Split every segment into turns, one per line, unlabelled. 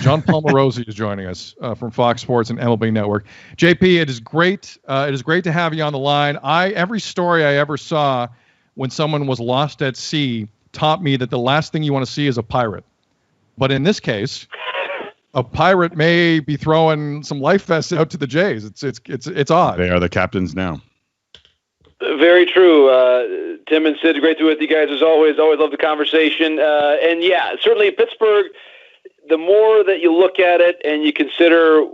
Jon Morosi is joining us from Fox Sports and MLB Network. JP, it is great. It is great to have you on the line. Every story I ever saw when someone was lost at sea taught me that the last thing you want to see is a pirate. But in this case, a pirate may be throwing some life vests out to the Jays. It's odd.
They are the captains now.
Very true. Tim and Sid, great to be with you guys as always. Always love the conversation. And yeah, certainly Pittsburgh, the more that you look at it and you consider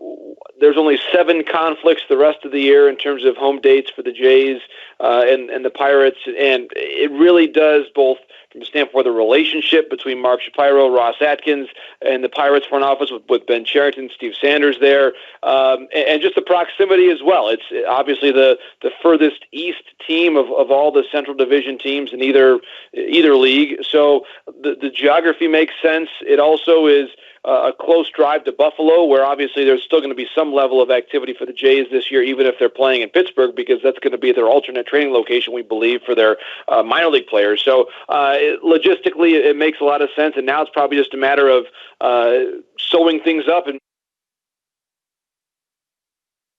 there's only 7 conflicts the rest of the year in terms of home dates for the Jays and the Pirates. And it really does, both from the standpoint of the relationship between Mark Shapiro, Ross Atkins, and the Pirates front office with Ben Cherington, Steve Sanders there, and just the proximity as well. It's obviously the furthest east team of all the Central Division teams in either league. So the geography makes sense. It also is a close drive to Buffalo, where obviously there's still going to be some level of activity for the Jays this year, even if they're playing in Pittsburgh, because that's going to be their alternate training location, we believe, for their minor league players. So logistically, it makes a lot of sense, and now it's probably just a matter of sewing things up and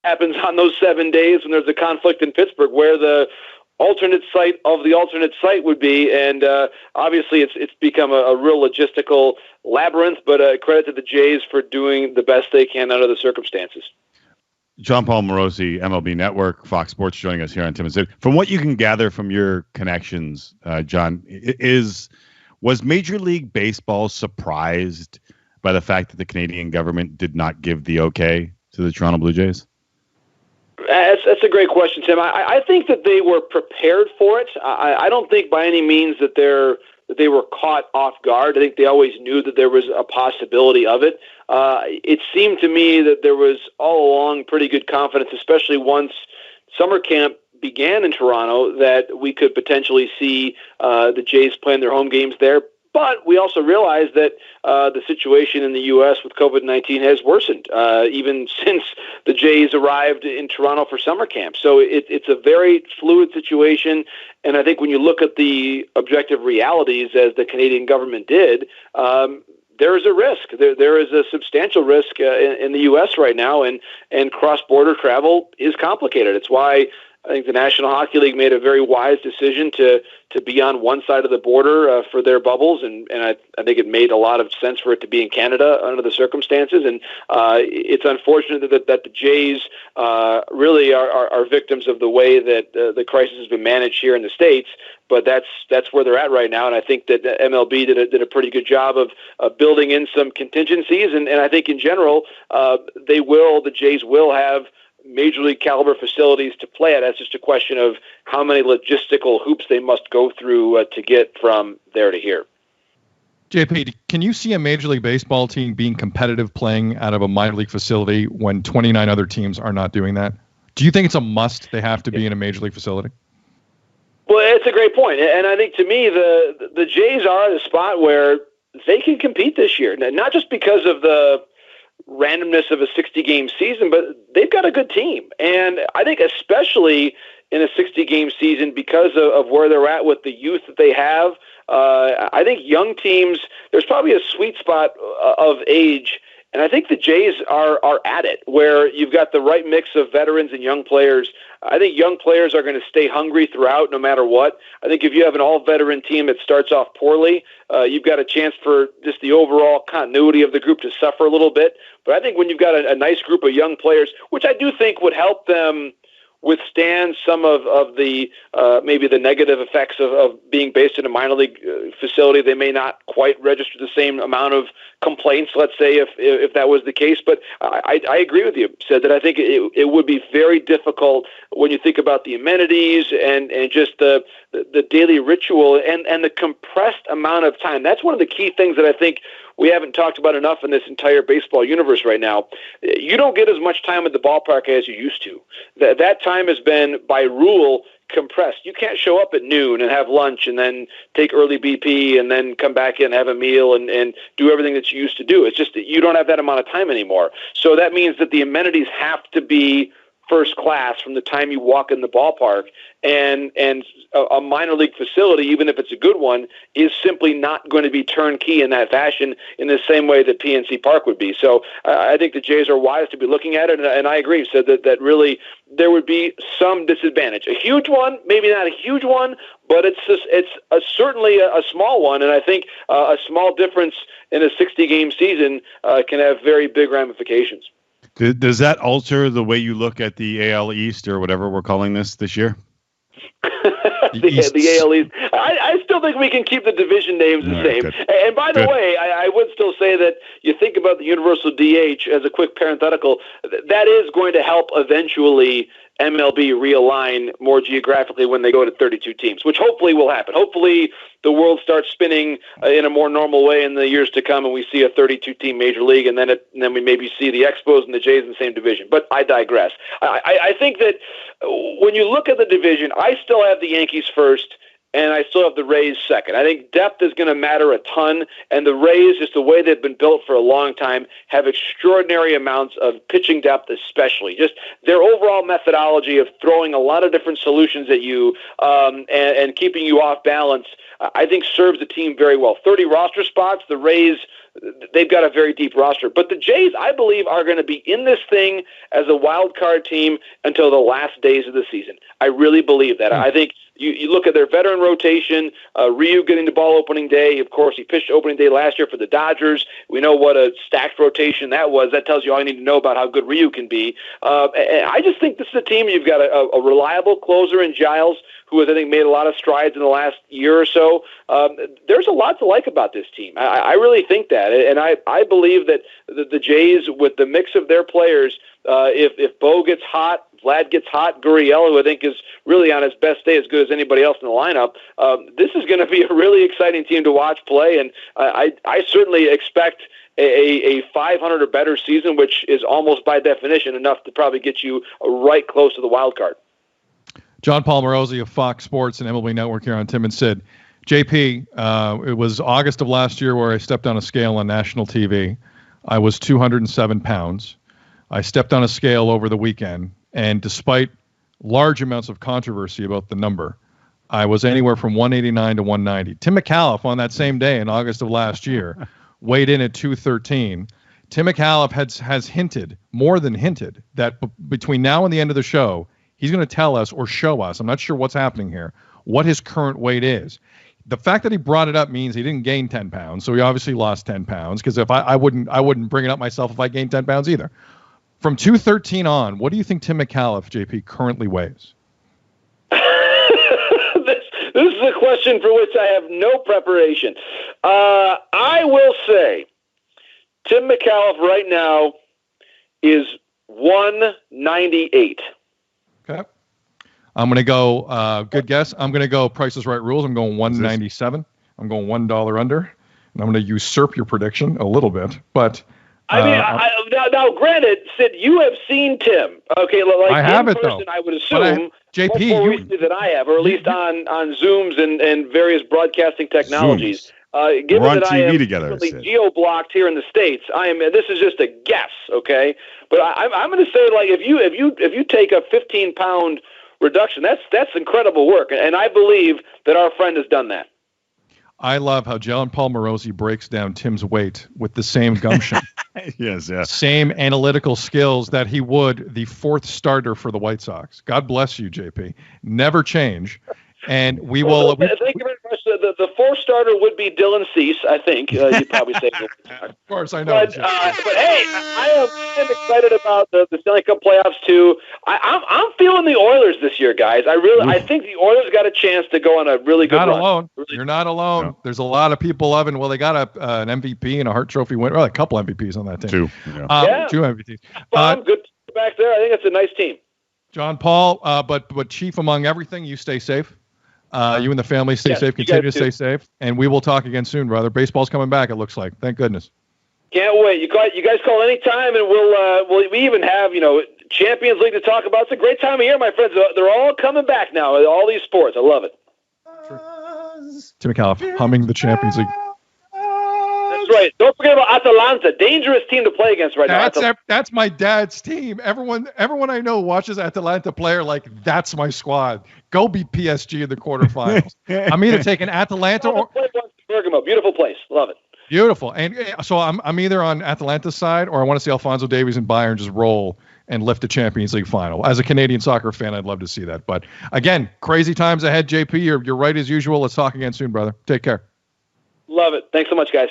happens on those 7 days when there's a conflict in Pittsburgh, where the alternate site of the alternate site would be, and obviously it's become a real logistical labyrinth, but credit to the Jays for doing the best they can under the circumstances.
Jon Morosi, MLB Network, Fox Sports, joining us here on Tim and Sid. From what you can gather from your connections, John, was Major League Baseball surprised by the fact that the Canadian government did not give the okay to the Toronto Blue Jays?
That's a great question, Tim. I think that they were prepared for it. I don't think by any means that they were caught off guard. I think they always knew that there was a possibility of it. It seemed to me that there was all along pretty good confidence, especially once summer camp began in Toronto, that we could potentially see the Jays playing their home games there. But we also realize that the situation in the U.S. with COVID-19 has worsened, even since the Jays arrived in Toronto for summer camp. So it's a very fluid situation. And I think when you look at the objective realities, as the Canadian government did, there is a risk. There is a substantial risk in the U.S. right now, and cross-border travel is complicated. It's why I think the National Hockey League made a very wise decision to be on one side of the border for their bubbles, and I think it made a lot of sense for it to be in Canada under the circumstances. And it's unfortunate that the Jays really are victims of the way that the crisis has been managed here in the States. But that's where they're at right now, and I think that MLB did a pretty good job of building in some contingencies, and I think in general the Jays will have major league caliber facilities to play at. That's just a question of how many logistical hoops they must go through to get from there to here.
JP, can you see a Major League Baseball team being competitive playing out of a minor league facility when 29 other teams are not doing that? Do you think it's a must they have to be in a major league facility?
Well, it's a great point. And I think to me, the Jays are at a spot where they can compete this year, not just because of the randomness of a 60-game season, but they've got a good team. And I think especially in a 60-game season, because of where they're at with the youth that they have, I think young teams, there's probably a sweet spot of age, and I think the Jays are at it, where you've got the right mix of veterans and young players. I think young players are going to stay hungry throughout no matter what. I think if you have an all-veteran team that starts off poorly, you've got a chance for just the overall continuity of the group to suffer a little bit. But I think when you've got a nice group of young players, which I do think would help them withstand some of the maybe the negative effects of being based in a minor league facility. They may not quite register the same amount of complaints, let's say, if that was the case. But I agree with you, Sid, that I think it would be very difficult when you think about the amenities and just the daily ritual and the compressed amount of time. That's one of the key things that I think we haven't talked about enough in this entire baseball universe right now. You don't get as much time at the ballpark as you used to. That time has been, by rule, compressed. You can't show up at noon and have lunch and then take early BP and then come back in and have a meal and do everything that you used to do. It's just that you don't have that amount of time anymore. So that means that the amenities have to be first class from the time you walk in the ballpark, and a minor league facility, even if it's a good one, is simply not going to be turnkey in that fashion in the same way that PNC Park would be. So I think the Jays are wise to be looking at it, and I agree. So that really there would be some disadvantage. A huge one, maybe not a huge one, but it's certainly a small one, and I think a small difference in a 60-game season can have very big ramifications.
Does that alter the way you look at the AL East or whatever we're calling this year?
the AL East. I still think we can keep the division names the same. Good. And by the way, I would still say that you think about the universal DH as a quick parenthetical, that is going to help eventually MLB realign more geographically when they go to 32 teams, which hopefully will happen. Hopefully the world starts spinning in a more normal way in the years to come, and we see a 32-team major league, and then we maybe see the Expos and the Jays in the same division. But I digress. I think that when you look at the division, I still have the Yankees first, and I still have the Rays second. I think depth is going to matter a ton, and the Rays, just the way they've been built for a long time, have extraordinary amounts of pitching depth especially. Just their overall methodology of throwing a lot of different solutions at you and keeping you off balance, I think serves the team very well. 30 roster spots, the Rays, they've got a very deep roster. But the Jays, I believe, are going to be in this thing as a wild card team until the last days of the season. I really believe that. I think you look at their veteran rotation, Ryu getting the ball opening day. Of course, he pitched opening day last year for the Dodgers. We know what a stacked rotation that was. That tells you all you need to know about how good Ryu can be. And I just think this is a team. You've got a reliable closer in Giles, who has, I think, made a lot of strides in the last year or so. There's a lot to like about this team. I really think that. And I believe that the Jays, with the mix of their players, if Bo gets hot, Vlad gets hot, Gurriel, who I think is really on his best day, as good as anybody else in the lineup, this is going to be a really exciting team to watch play. And I certainly expect a 500 or better season, which is almost by definition enough to probably get you right close to the wild card.
Jon Morosi of Fox Sports and MLB Network here on Tim and Sid. JP, it was August of last year where I stepped on a scale on national TV. I was 207 pounds. I stepped on a scale over the weekend, and despite large amounts of controversy about the number, I was anywhere from 189 to 190. Tim McAuliffe on that same day in August of last year weighed in at 213. Tim McAuliffe has hinted, more than hinted, that between now and the end of the show, he's going to tell us or show us, I'm not sure what's happening here, what his current weight is. The fact that he brought it up means he didn't gain 10 pounds, so he obviously lost 10 pounds, because if I wouldn't bring it up myself if I gained 10 pounds either. From 213 on, what do you think Tim McAuliffe, JP, currently weighs?
This is a question for which I have no preparation. I will say Tim McAuliffe right now is 198.
Okay. I'm going to go, good guess, I'm going to go Price is Right rules. I'm going 197. I'm going $1 under. And I'm going to usurp your prediction a little bit. But
I mean, now, granted, Sid, you have seen Tim. Okay, like
I have
in
it,
person,
though.
I would assume
JP,
much more recently than I have, or at least on Zooms and various broadcasting technologies. Given
We're on
that
TV
I am
together,
geo-blocked here in the States, this is just a guess, okay? But I'm going to say, like, if you take a 15-pound reduction, that's incredible work, and I believe that our friend has done that.
I love how Jon Morosi breaks down Tim's weight with the same gumption.
Yes, yeah.
Same analytical skills that he would the fourth starter for the White Sox. God bless you, JP. Never change. And we will.
Thank you very much. The fourth starter would be Dylan Cease, I think. You'd probably say.
Of course, I know.
But hey, I am excited about the Stanley Cup playoffs too. I'm feeling the Oilers this year, guys. I think the Oilers got a chance to go on a really good run.
Not alone. You're not alone. No. There's a lot of people loving. Well, they got an MVP and a Hart Trophy winner. Well, a couple MVPs on that team.
Two.
Yeah.
Two MVPs.
Good back there. I think it's a nice team.
John Paul, but chief among everything, you stay safe. You and the family stay safe. Continue to stay safe, and we will talk again soon, brother. Baseball's coming back. It looks like. Thank goodness.
Can't wait. You guys call any time, and we even have Champions League to talk about. It's a great time of year, my friends. They're all coming back now. All these sports. I love it.
Tim McAuliffe humming the Champions League.
That's That's right. Don't forget about Atalanta. Dangerous team to play against right now.
That's my dad's team. Everyone I know watches Atalanta player like that's my squad. Go beat PSG in the quarterfinals. I'm either taking Atalanta or
Bergamo. Beautiful place. Love it.
Beautiful. And so I'm either on Atalanta's side or I want to see Alphonso Davies and Bayern just roll and lift the Champions League final. As a Canadian soccer fan, I'd love to see that. But again, crazy times ahead, JP. You're right as usual. Let's talk again soon, brother. Take care.
Love it. Thanks so much, guys.